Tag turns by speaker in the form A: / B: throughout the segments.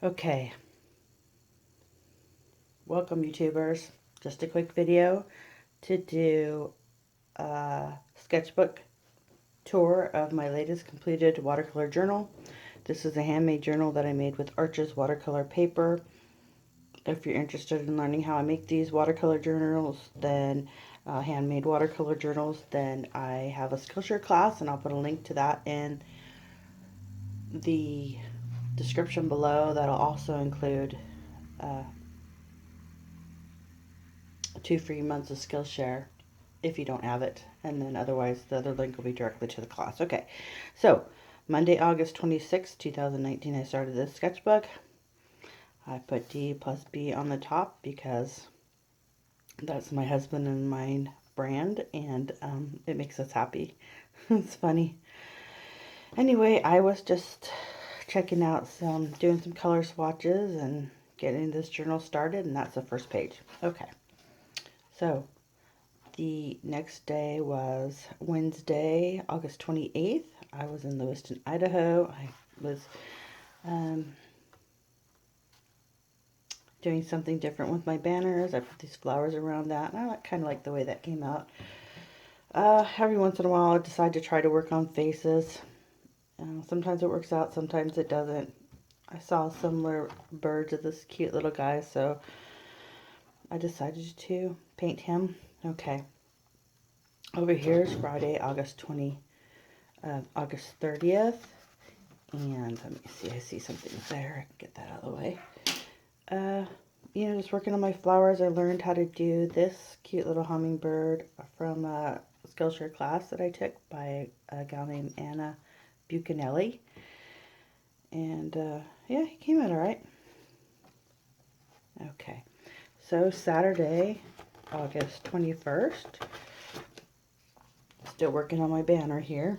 A: Okay, welcome YouTubers. Just a quick video to do a sketchbook tour of my latest completed watercolor journal. This is a handmade journal that I made with Arches watercolor paper. If you're interested in learning how I make these watercolor journals, then handmade watercolor journals, then I have a Skillshare class, and I'll put a link to that in the description below. That'll also include 2 free months of Skillshare if you don't have it, and then otherwise the other link will be directly to the class. Okay, so Monday, August 26, 2019, I started this sketchbook. I put D plus B on the top because that's my husband and mine brand, and it makes us happy. It's funny. Anyway, I was just checking out doing some color swatches and getting this journal started, and that's the first page. Okay, so the next day was Wednesday, August 28th. I was in Lewiston, Idaho. I was doing something different with my banners. I put these flowers around that, and I kind of like the way that came out. Every once in a while, I decide to try to work on faces. Sometimes it works out, sometimes it doesn't. I saw similar birds of this cute little guy, so I decided to paint him. Okay. Over here is Friday, August 30th. And let me see, I see something there. I can get that out of the way. Just working on my flowers. I learned how to do this cute little hummingbird from a Skillshare class that I took by a gal named Anna Buchanelli. And yeah, he came out all right. Okay, so Saturday, August 21st. Still working on my banner here.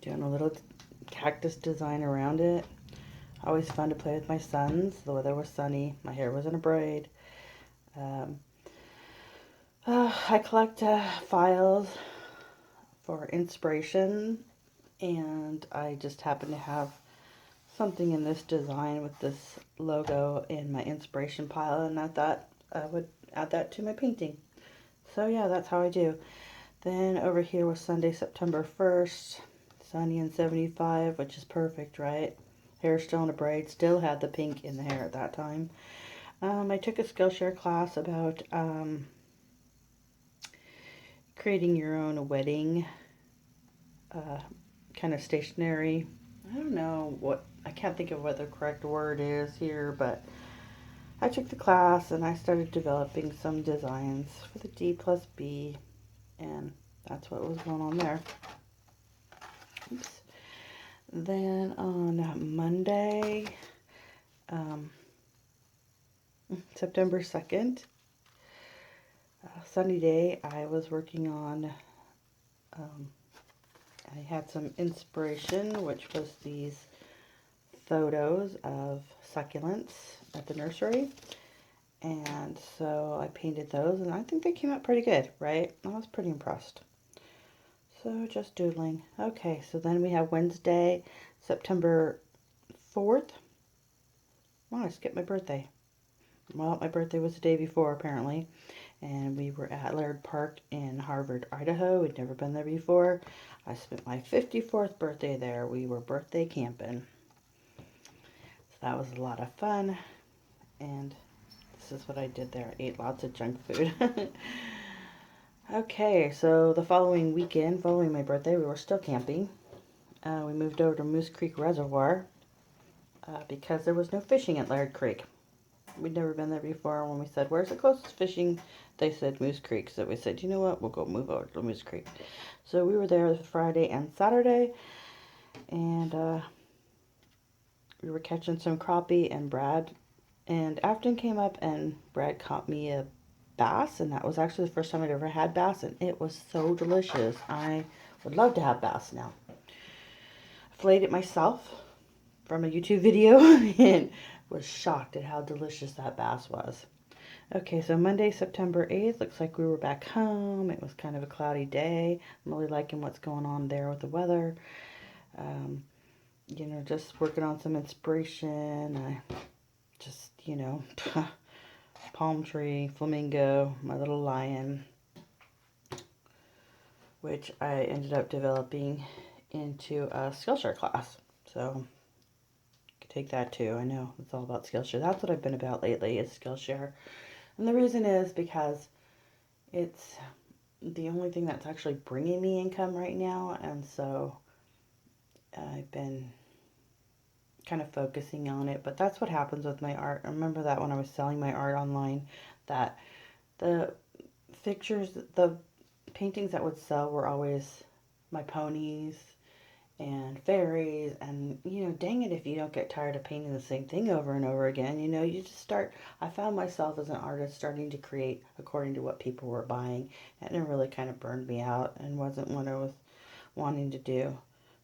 A: Doing a little cactus design around it. Always fun to play with my sons. The weather was sunny. My hair was in a braid. I collect files for inspiration, and I just happen to have something in this design with this logo in my inspiration pile, and I thought I would add that to my painting. So yeah, that's how I do. Then over here was Sunday, September 1st. Sunny and 75, which is perfect, right? Hair still in a braid. Still had the pink in the hair at that time. I took a Skillshare class about creating your own wedding kind of stationery. I don't know what, I can't think of what the correct word is here, but I took the class and I started developing some designs for the D plus B, and that's what was going on there. Oops. Then on Monday, September 2nd, sunny day, I was working on, I had some inspiration, which was these photos of succulents at the nursery. And so I painted those, and I think they came out pretty good, right? I was pretty impressed. So just doodling. Okay, so then we have Wednesday, September 4th. Oh, I skipped my birthday. Well, my birthday was the day before, apparently. And we were at Laird Park in Harvard, Idaho. We'd never been there before. I spent my 54th birthday there. We were birthday camping. So that was a lot of fun. And this is what I did there. I ate lots of junk food. Okay, so the following weekend, following my birthday, we were still camping. We moved over to Moose Creek Reservoir because there was no fishing at Laird Creek. We'd never been there before. When we said, where's the closest fishing? They said Moose Creek. So we said, you know what? We'll go move over to Moose Creek. So we were there Friday and Saturday. And we were catching some crappie, and Brad and Afton came up, and Brad caught me a bass, and that was actually the first time I'd ever had bass, and it was so delicious. I would love to have bass now. I filleted it myself from a YouTube video and was shocked at how delicious that bass was. Okay, so Monday, September 8th, looks like we were back home. It was kind of a cloudy day. I'm really liking what's going on there with the weather. you know, just working on some inspiration. I just, you know, palm tree, flamingo, my little lion, which I ended up developing into a Skillshare class. So you can take that too. I know it's all about Skillshare. That's what I've been about lately is Skillshare. And the reason is because it's the only thing that's actually bringing me income right now. And so I've been kind of focusing on it. But that's what happens with my art. I remember that when I was selling my art online, that the pictures, the paintings that would sell were always my ponies and fairies, and you know, dang it, if you don't get tired of painting the same thing over and over again, you know, you just start. I found myself as an artist starting to create according to what people were buying, and it really kind of burned me out and wasn't what I was wanting to do.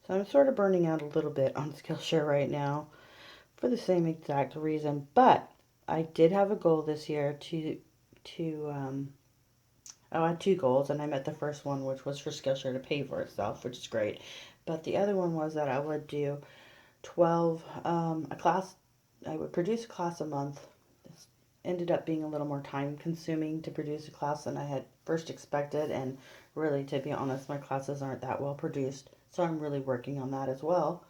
A: So I'm sort of burning out a little bit on Skillshare right now for the same exact reason, but I did have a goal this year to I had two goals, and I met the first one, which was for Skillshare to pay for itself, which is great. But the other one was that I would do 12, a class, I would produce a class a month. This ended up being a little more time consuming to produce a class than I had first expected, and really, to be honest, my classes aren't that well produced, so I'm really working on that as well.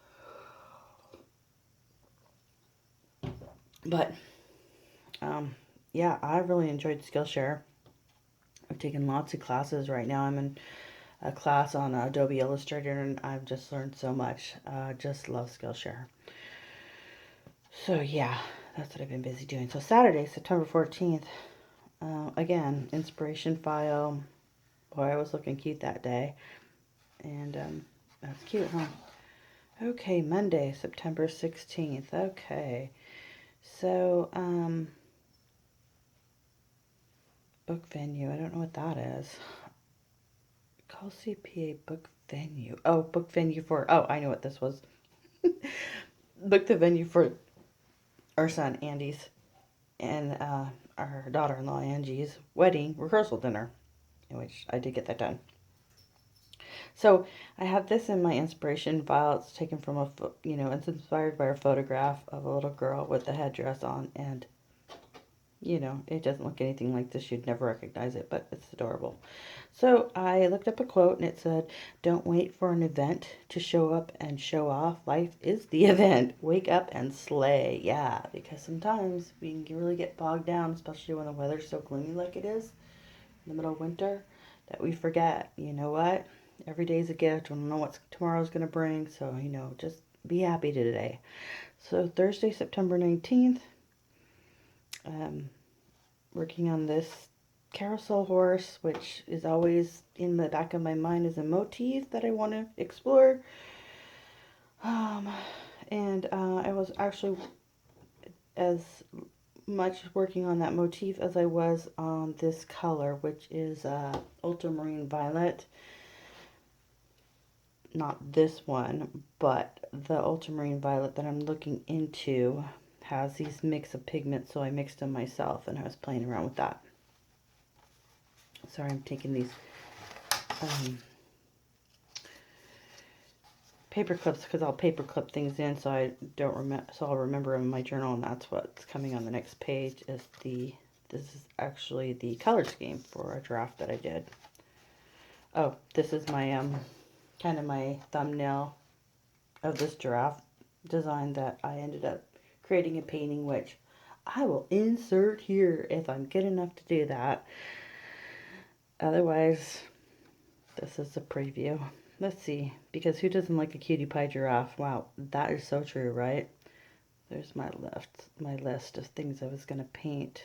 A: But, yeah, I really enjoyed Skillshare. I've taken lots of classes right now. I'm in a class on Adobe Illustrator, and I've just learned so much. Just love Skillshare. So yeah, that's what I've been busy doing. So Saturday, September 14th, again, inspiration file. Boy, I was looking cute that day. And that's cute, huh? Okay, Monday, September 16th. Okay. So, book venue. I don't know what that is. Call CPA book venue. Oh, book venue for, oh, I know what this was. Book the venue for our son Andy's and our daughter-in-law Angie's wedding rehearsal dinner, in which I did get that done. So I have this in my inspiration file. It's taken from you know, it's inspired by a photograph of a little girl with a headdress on, and you know, it doesn't look anything like this. You'd never recognize it, but it's adorable. So I looked up a quote, and it said, "Don't wait for an event to show up and show off. Life is the event. Wake up and slay." Yeah, because sometimes we can really get bogged down, especially when the weather's so gloomy like it is in the middle of winter, that we forget, you know what? Every day's a gift. We don't know what tomorrow's going to bring. So, you know, just be happy today. So Thursday, September 19th, working on this carousel horse, which is always in the back of my mind as a motif that I want to explore. And I was actually as much working on that motif as I was on this color, which is ultramarine violet. Not this one, but the ultramarine violet that I'm looking into has these mix of pigments, so I mixed them myself, and I was playing around with that. Sorry, I'm taking these paper clips because I'll paper clip things in so I don't remember, so I'll remember in my journal, and that's what's coming on the next page. This is actually the color scheme for a draft that I did. Oh, this is my kind of my thumbnail of this giraffe design that I ended up creating a painting, which I will insert here if I'm good enough to do that. Otherwise, this is a preview. Let's see, because who doesn't like a cutie pie giraffe? Wow, that is so true, right? There's my list of things I was gonna paint.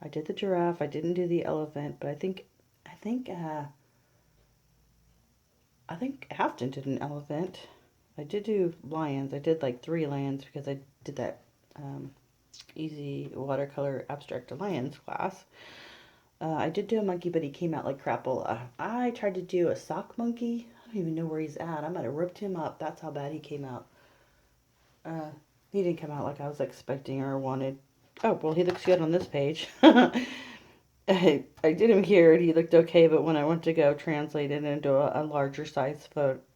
A: I did the giraffe. I didn't do the elephant, but I think Afton did an elephant. I did do lions. I did like 3 lions because I did that easy watercolor abstract lions class. I did do a monkey, but he came out like crapola. I tried to do a sock monkey. I don't even know where he's at. I might have ripped him up. That's how bad he came out. He didn't come out like I was expecting or wanted. Oh, well, he looks good on this page. I did him here, and he looked okay, but when I went to go translate it into a larger size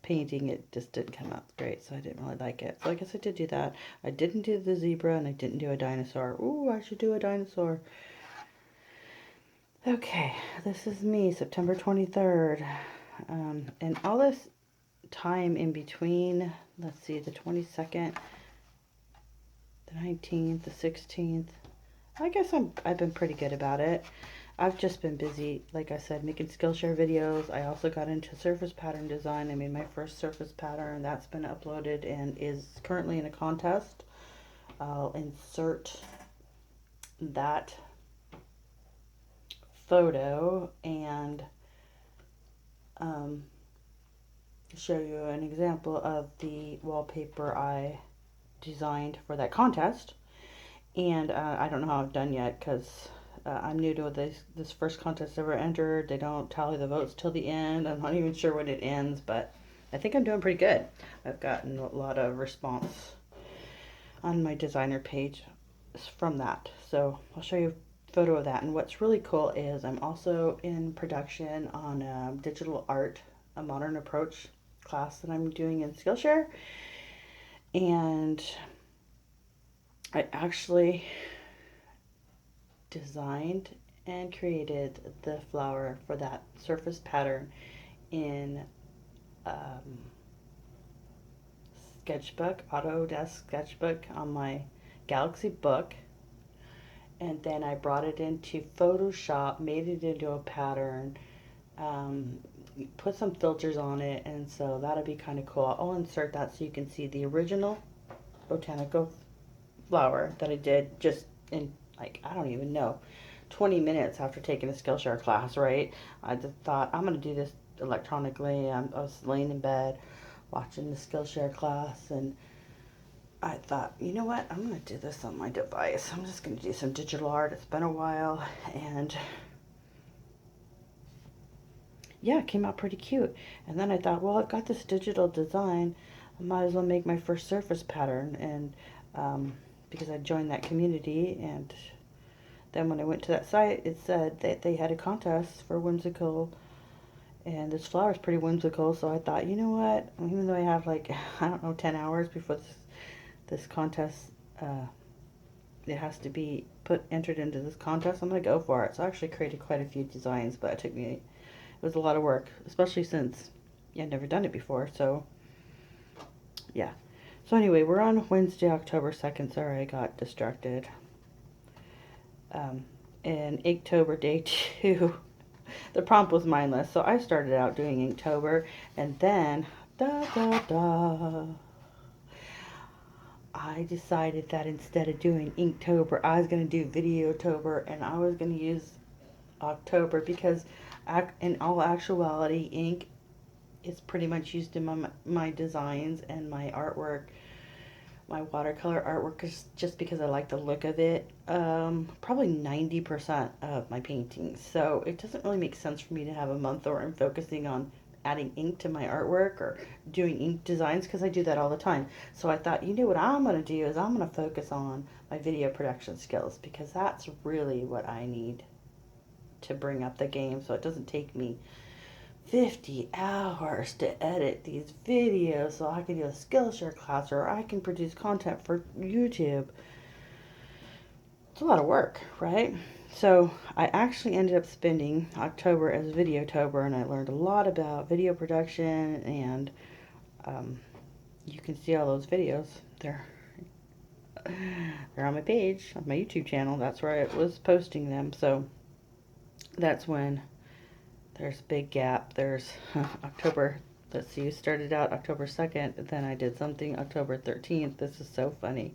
A: painting, it just didn't come out great, so I didn't really like it. So I guess I did do that. I didn't do the zebra, and I didn't do a dinosaur. Ooh, I should do a dinosaur. Okay, this is me, September 23rd. And all this time in between, let's see, the 22nd, the 19th, the 16th. I guess I've been pretty good about it. I've just been busy, like I said, making Skillshare videos. I also got into surface pattern design. I made my first surface pattern. That's been uploaded and is currently in a contest. I'll insert that photo and show you an example of the wallpaper I designed for that contest. And I don't know how I've done yet, because I'm new to this first contest ever entered. They don't tally the votes till the end. I'm not even sure when it ends, but I think I'm doing pretty good. I've gotten a lot of response on my designer page from that. So I'll show you a photo of that. And what's really cool is I'm also in production on digital art, a modern approach class that I'm doing in Skillshare. And I actually designed and created the flower for that surface pattern in Sketchbook, Autodesk Sketchbook on my Galaxy Book. And then I brought it into Photoshop, made it into a pattern, put some filters on it, and so that'll be kind of cool. I'll insert that so you can see the original botanical flower that I did just in, like, I don't even know, 20 minutes after taking a Skillshare class, right? I just thought, I'm going to do this electronically. I was laying in bed watching the Skillshare class, and I thought, you know what, I'm going to do this on my device. I'm just going to do some digital art. It's been a while, and yeah, it came out pretty cute. And then I thought, well, I've got this digital design, I might as well make my first surface pattern. And because I joined that community, and then when I went to that site, it said that they had a contest for whimsical, and this flower is pretty whimsical. So I thought, you know what, even though I have, like, I don't know, 10 hours before this contest, it has to be entered into this contest, I'm gonna go for it. So I actually created quite a few designs, but it was a lot of work, especially since I'd never done it before. So yeah. So anyway, we're on Wednesday, October 2nd. Sorry, I got distracted. And Inktober day 2. The prompt was mindless, so I started out doing Inktober, and then I decided that instead of doing Inktober, I was going to do Videotober, and I was going to use October because in all actuality, ink is pretty much used in my designs and my artwork. My watercolor artwork is just because I like the look of it. Probably 90% of my paintings. So it doesn't really make sense for me to have a month where I'm focusing on adding ink to my artwork or doing ink designs, because I do that all the time. So I thought, you know what I'm going to do is I'm going to focus on my video production skills, because that's really what I need to bring up the game, so it doesn't take me 50 hours to edit these videos, so I can do a Skillshare class, or I can produce content for YouTube. It's a lot of work, right? So I actually ended up spending October as Videotober, and I learned a lot about video production, and you can see all those videos. They're on my page, on my YouTube channel. That's where I was posting them. So that's when there's a big gap. There's October, let's see, you started out October 2nd, then I did something October 13th. This is so funny.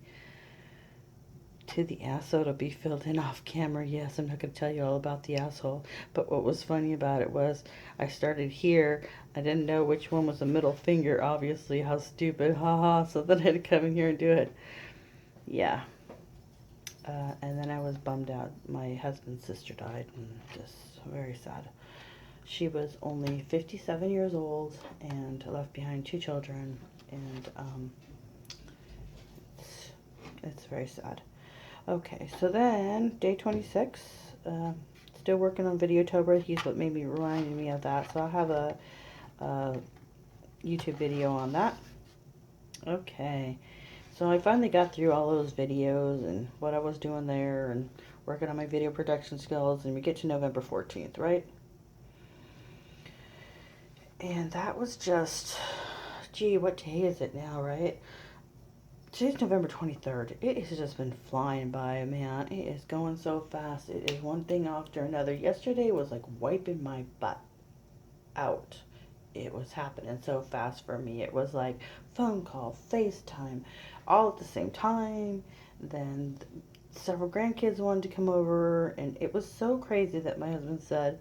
A: To the asshole to be filled in off camera. Yes, I'm not going to tell you all about the asshole. But what was funny about it was I started here. I didn't know which one was the middle finger, obviously. How stupid. Haha. So then I had to come in here and do it. Yeah. And then I was bummed out. My husband's sister died, and just very sad. She was only 57 years old and left behind 2 children, and it's very sad. Okay, so then day 26, still working on Videotober. He's what reminded me of that. So I have a YouTube video on that. Okay, so I finally got through all those videos and what I was doing there and working on my video production skills, and we get to November 14th, right? And that was just, gee, what day is it now, right? Today's November 23rd. It has just been flying by, man. It is going so fast. It is one thing after another. Yesterday was like wiping my butt out. It was happening so fast for me. It was like phone call, FaceTime, all at the same time. Then several grandkids wanted to come over, and it was so crazy that my husband said,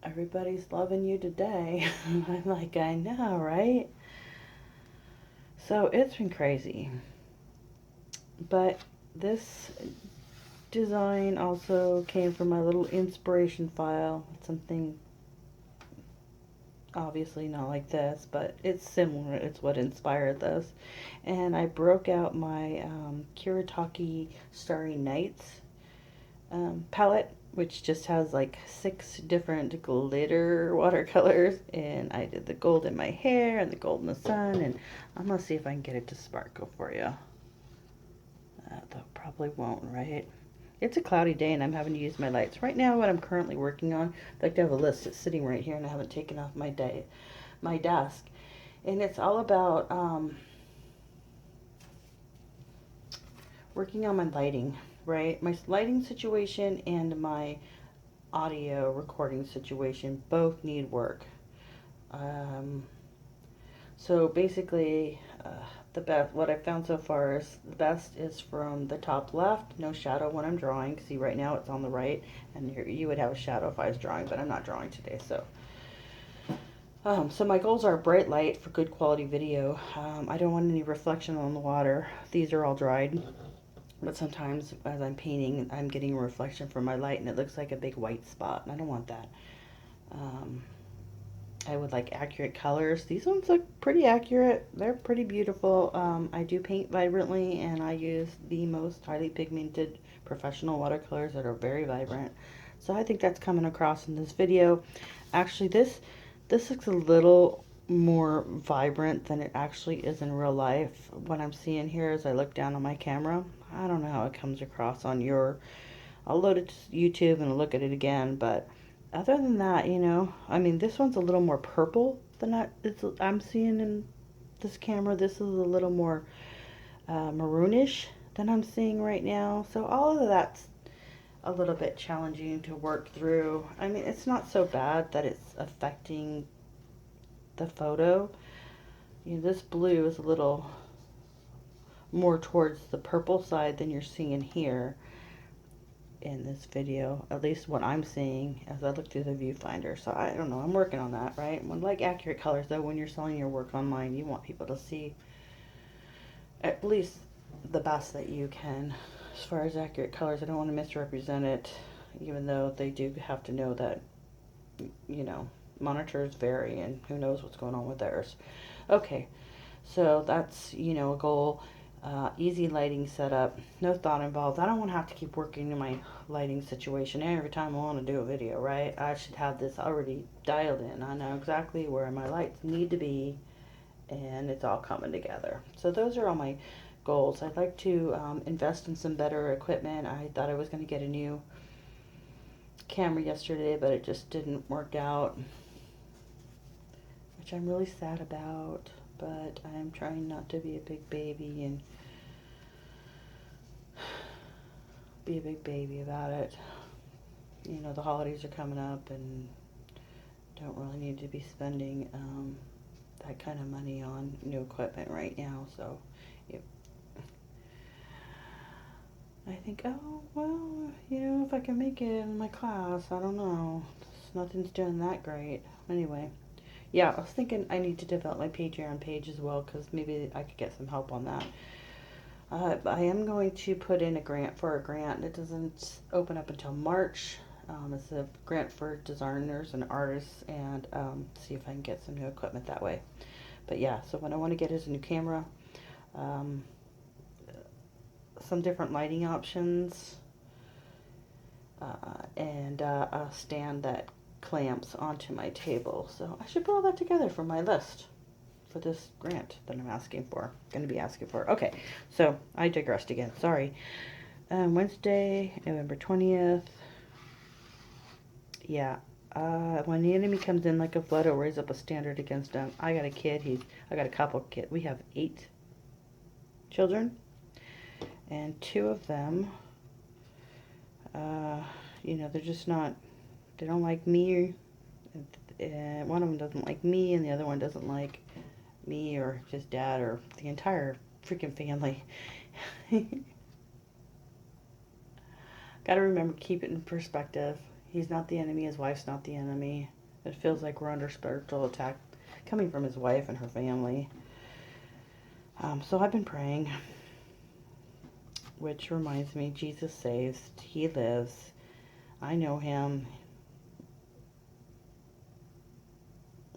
A: "Everybody's loving you today." I'm like, I know, right? So it's been crazy. But this design also came from my little inspiration file. Something obviously not like this, but it's similar. It's what inspired this. And I broke out my Kuretake Starry Nights palette, which just has like 6 different glitter watercolors. And I did the gold in my hair and the gold in the sun. And I'm going to see if I can get it to sparkle for you. Though probably won't, right? It's a cloudy day and I'm having to use my lights. Right now, what I'm currently working on, in fact, I have a list that's sitting right here and I haven't taken off my desk. And it's all about working on my lighting, right? My lighting situation and my audio recording situation both need work. So basically, the best, what I've found so far is the best is from the top left, no shadow when I'm drawing. See, right now it's on the right, and you would have a shadow if I was drawing, but I'm not drawing today, so. So my goals are bright light for good quality video. I don't want any reflection on the water. These are all dried, but sometimes as I'm painting, I'm getting a reflection from my light, and it looks like a big white spot, and I don't want that. I would like accurate colors. These ones look pretty accurate. They're pretty beautiful. I do paint vibrantly, and I use the most highly pigmented professional watercolors that are very vibrant. So I think that's coming across in this video. Actually, this looks a little more vibrant than it actually is in real life. What I'm seeing here as I look down on my camera, I don't know how it comes across on your... I'll load it to YouTube and look at it again, but other than that, you know, I mean, this one's a little more purple than I'm seeing in this camera. This is a little more maroonish than I'm seeing right now. So all of that's a little bit challenging to work through. I mean, it's not so bad that it's affecting the photo. You know, this blue is a little more towards the purple side than you're seeing here in this video, at least what I'm seeing as I look through the viewfinder. So I don't know, I'm working on that, right? When like accurate colors though, when you're selling your work online, you want people to see at least the best that you can. As far as accurate colors, I don't want to misrepresent it, even though they do have to know that, you know, monitors vary and who knows what's going on with theirs. Okay, so that's, you know, a goal. Easy lighting setup, no thought involved. I don't want to have to keep working in my lighting situation every time I want to do a video, right? I should have this already dialed in. I know exactly where my lights need to be, and it's all coming together. So those are all my goals. I'd like to invest in some better equipment. I thought I was going to get a new camera yesterday, but it just didn't work out, which I'm really sad about. But I'm trying not to be a big baby and be a big baby about it. You know, the holidays are coming up and don't really need to be spending that kind of money on new equipment right now. So yep. I think, oh, well, you know, if I can make it in my class, I don't know. Nothing's doing that great. Anyway. Yeah, I was thinking I need to develop my Patreon page as well, because maybe I could get some help on that. I am going to put in a grant for a grant. It doesn't open up until March. It's a grant for designers and artists, and see if I can get some new equipment that way. But yeah, so what I want to get is a new camera, some different lighting options, and a stand that clamps onto my table. So I should put all that together for my list for this grant that I'm going to be asking for. Okay, so I digressed again. Sorry. Wednesday, November 20th. Yeah. When the enemy comes in like a flood, I'll raise up a standard against him. I got a kid. I got a couple kids. We have 8 children, and 2 of them, they're just not. They don't like me. One of them doesn't like me, and the other one doesn't like me or his dad or the entire freaking family. Gotta remember, keep it in perspective. He's not the enemy, his wife's not the enemy. It feels like we're under spiritual attack coming from his wife and her family. So I've been praying, which reminds me, Jesus saves, he lives. I know him.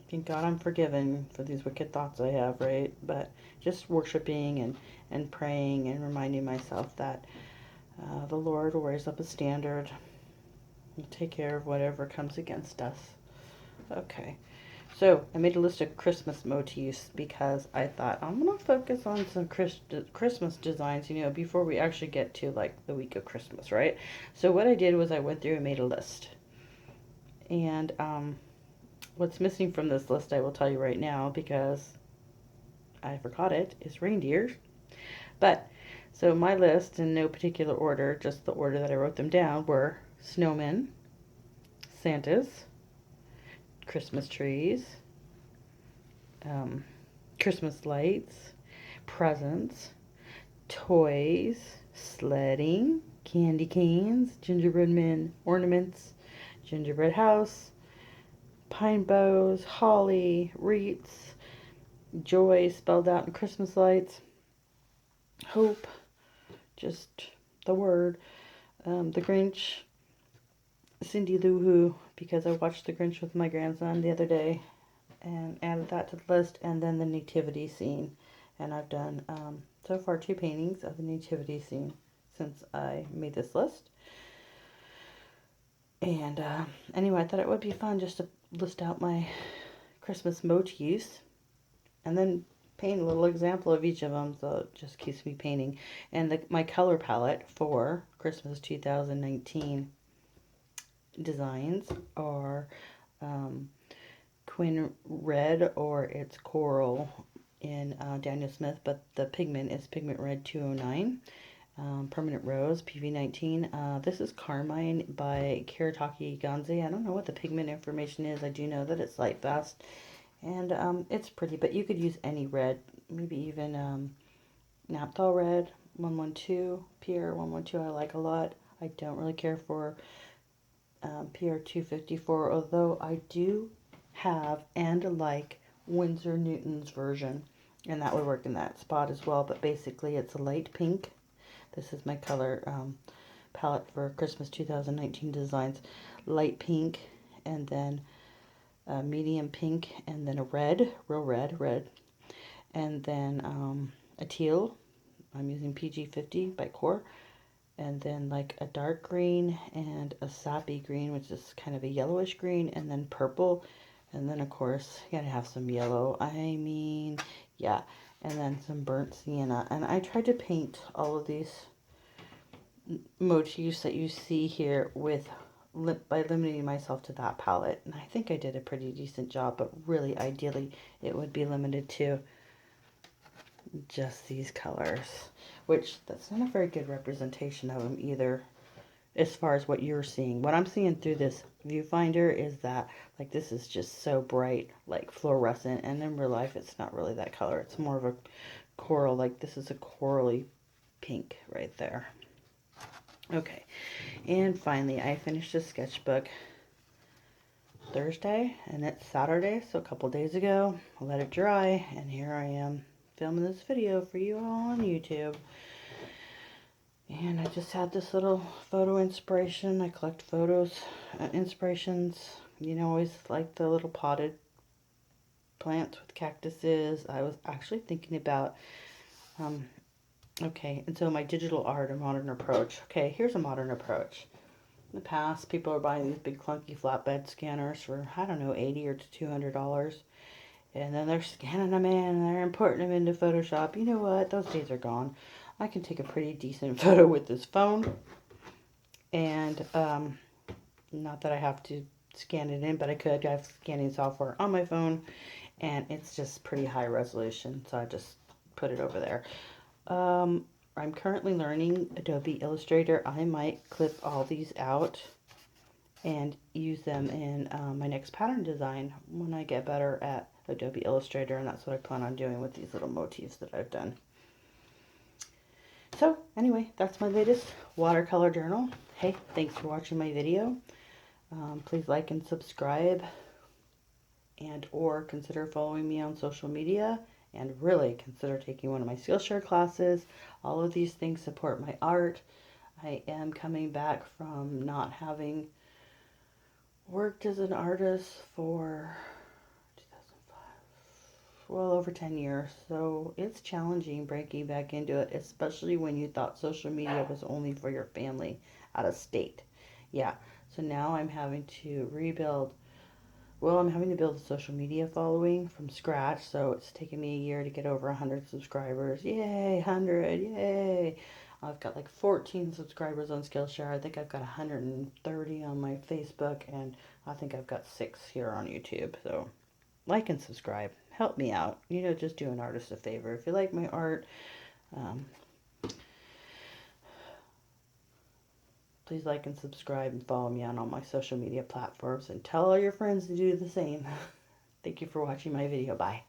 A: Thank God I'm forgiven for these wicked thoughts I have, right? But just worshiping and praying and reminding myself that the Lord will raise up a standard and take care of whatever comes against us. Okay. So I made a list of Christmas motifs because I thought I'm going to focus on some Christmas designs, before we actually get to like the week of Christmas, right? So what I did was I went through and made a list. And what's missing from this list, I will tell you right now because I forgot it, is reindeers. But, so my list, in no particular order, just the order that I wrote them down, were snowmen, Santas, Christmas trees, Christmas lights, presents, toys, sledding, candy canes, gingerbread men ornaments, gingerbread house, pine boughs, holly, wreaths, joy spelled out in Christmas lights, hope, just the word, the Grinch, Cindy Lou Who, because I watched the Grinch with my grandson the other day and added that to the list, and then the nativity scene. And I've done so far 2 paintings of the nativity scene since I made this list. And anyway, I thought it would be fun just to list out my Christmas motifs and then paint a little example of each of them, so it just keeps me painting. And my color palette for Christmas 2019 designs are Quinn Red, or it's Coral in Daniel Smith, but the pigment is Pigment Red 209. Permanent Rose, PV19. This is Carmine by Kiritaki Ganze. I don't know what the pigment information is. I do know that it's light fast, and it's pretty, but you could use any red, maybe even Naphthol Red 112, PR 112 I like a lot. I don't really care for PR 254, although I do have and like Winsor Newton's version, and that would work in that spot as well. But basically it's a light pink. This is my color palette for Christmas 2019 designs. Light pink, and then a medium pink, and then a red, real red, and then a teal. I'm using PG50 by Core, and then like a dark green and a sappy green, which is kind of a yellowish green, and then purple, and then of course you gotta have some yellow. Yeah, and then some burnt sienna. And I tried to paint all of these motifs that you see here by limiting myself to that palette, and I think I did a pretty decent job. But really, ideally, it would be limited to just these colors, which that's not a very good representation of them either, as far as what you're seeing. What I'm seeing through this viewfinder is that, like, this is just so bright, like fluorescent, and in real life it's not really that color. It's more of a coral, like this is a corally pink right there. Okay, and finally I finished a sketchbook Thursday, and it's Saturday, so a couple days ago. I let it dry, and here I am filming this video for you all on YouTube. And I just had this little photo inspiration. I collect photos, inspirations. Always like the little potted plants with cactuses. I was actually thinking about, okay, and so my digital art, a modern approach. Okay, here's a modern approach. In the past, people are buying these big clunky flatbed scanners for, I don't know, $80 or to $200. And then they're scanning them in and they're importing them into Photoshop. You know what? Those days are gone. I can take a pretty decent photo with this phone. And not that I have to scan it in, but I could. I have scanning software on my phone. And it's just pretty high resolution. So I just put it over there. I'm currently learning Adobe Illustrator. I might clip all these out and use them in my next pattern design when I get better at Adobe Illustrator, and that's what I plan on doing with these little motifs that I've done. So anyway, that's my latest watercolor journal. Hey, thanks for watching my video. Please like and subscribe, and or consider following me on social media, and really consider taking one of my Skillshare classes. All of these things support my art. I am coming back from not having worked as an artist for 2005, well over 10 years, so it's challenging breaking back into it, especially when you thought social media was only for your family out of state. Yeah, so now I'm having to rebuild. Well, I'm having to build a social media following from scratch, so it's taken me a year to get over 100 subscribers. Yay, 100, yay! I've got like 14 subscribers on Skillshare. I think I've got 130 on my Facebook, and I think I've got 6 here on YouTube. So like and subscribe. Help me out. You know, just do an artist a favor. If you like my art, please like and subscribe and follow me on all my social media platforms, and tell all your friends to do the same. Thank you for watching my video. Bye.